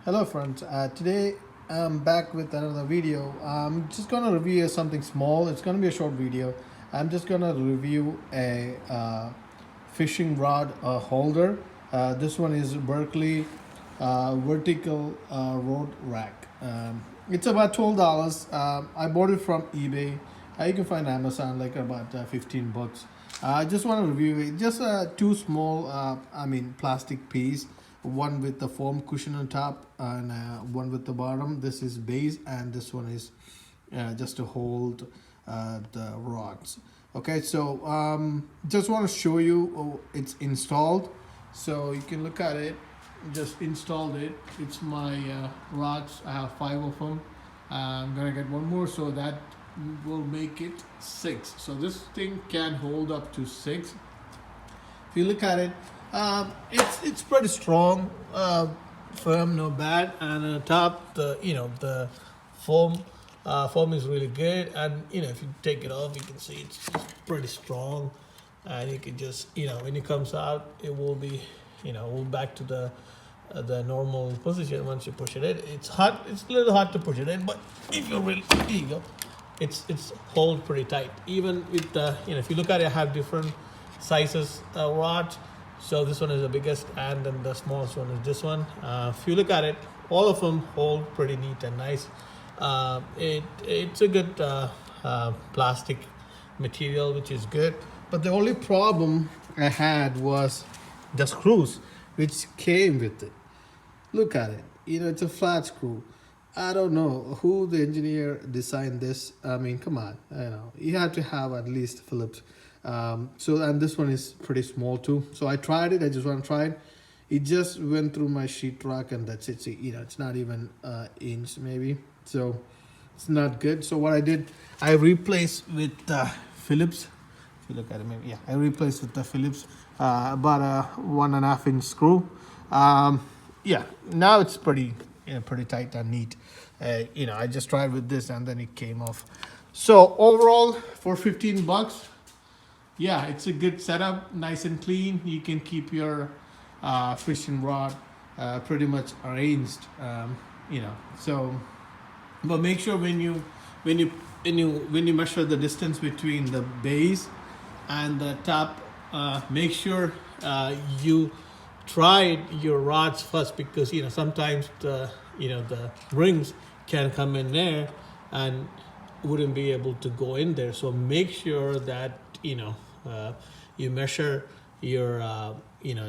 Hello friends, today I'm back with another video. I'm just gonna review something small. It's gonna be a short video. I'm just gonna review a fishing rod holder. This one is Berkley vertical rod rack. It's about $12. I bought it from eBay. You can find Amazon like about 15 bucks. I just want to review it. Just two small, plastic piece. One with the foam cushion on top and one with the bottom. This is base and this one is just to hold the rods. Okay, so just want to show you it's installed. So you can look at it. Just installed it. It's my rods. I have 5 of them. I'm gonna get one more, so that will make it 6. So this thing can hold up to 6. If you look at it, it's pretty strong, firm, no bad, and on the top the foam is really good, and if you take it off, you can see it's pretty strong, and you can just when it comes out, it will be will back to the normal position once you push it in. It's hard. It's a little hard to push it in, but if you really here you go. It's hold pretty tight. Even with the if you look at it, I have different sizes rods. So this one is the biggest, and then the smallest one is this one. If you look at it, all of them hold pretty neat and nice. It's a good plastic material, which is good. But the only problem I had was the screws, which came with it. Look at it. It's a flat screw. I don't know who the engineer designed this. I mean, come on, you have to have at least Phillips. And this one is pretty small too. So I tried it. I just want to try it. It just went through my sheetrock, and that's it. So, it's not even inch maybe. So it's not good. So what I did, I replaced with Phillips. If you look at it, maybe I replaced with the Phillips about a 1.5 inch screw. Now it's pretty pretty tight and neat. I just tried with this and then it came off. So overall, for 15 bucks, it's a good setup, nice and clean. You can keep your fishing rod pretty much arranged. So, but make sure when you measure the distance between the base and the top, make sure you try your rods first, because sometimes the rings can come in there and wouldn't be able to go in there. So make sure that you measure your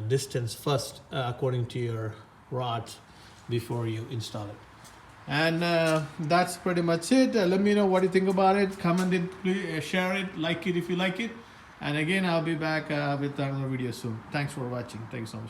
distance first according to your rods before you install it. And that's pretty much it. Let me know what you think about it. Comment it, please, share it, like it if you like it. And again, I'll be back with another video soon. Thanks for watching. Thanks so much.